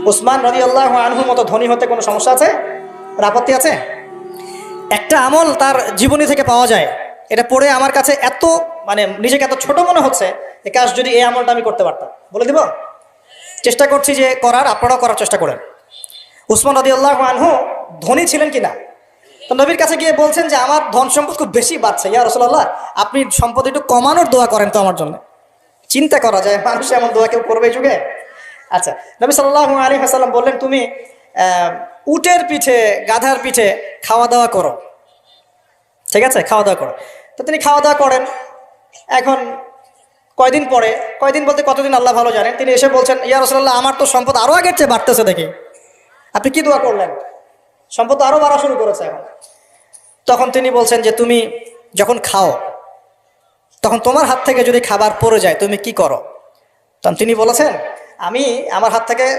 উসমান রাদিয়াল্লাহু আনহুর মতো ধনী হতে কোনো সমস্যা আছে? আপত্তি আছে? একটা আমল তার জীবনী থেকে পাওয়া যায়, এটা পড়ে আমার কাছে এত নিজেকে এত ছোট মনে হচ্ছে, এই কাজ যদি এই আমলটা আমি করতে পারতাম। বলে দিব? চেষ্টা করছি যে করার, আপনারাও করার চেষ্টা করেন। উসমান রাদিয়াল্লাহু আনহু ধনী ছিলেন কিনা? তো নবীর কাছে গিয়ে বলছেন যে আমার ধন সম্পদ খুব বেশি বাড়ছে, ইয়া রাসূলুল্লাহ আপনি সম্পদ একটু কমানোর দোয়া করেন তো আমার জন্য। চিন্তা করা যায়, মানুষ এমন দোয়া কেউ করবে এই যুগে? আচ্ছা, নবী সাল্লাল্লাহু আলাইহি ওয়াসাল্লাম বললেন তুমি উটের পিঠে, গাধার পিঠে খাওয়া দাওয়া করো, ঠিক আছে, খাওয়া দাওয়া করো। তো তিনি খাওয়া দাওয়া করেন। এখন কয়দিন পরে, কয়দিন বলতে কতদিন আল্লাহ ভালো জানেন, তিনি এসে বলছেন ইয়া রাসূলুল্লাহ আমার তো সম্পদ আরও আগের চেয়ে বাড়তেছে দেখি, আপনি কি দোয়া করলেন? সম্পদ আরও বাড়া শুরু করেছে এখন। তখন তিনি বলছেন যে তুমি যখন খাও তখন তোমার হাত থেকে যদি খাবার পড়ে যায় তুমি কি করো? তখন তিনি বলেছেন আমি আমার হাত থেকে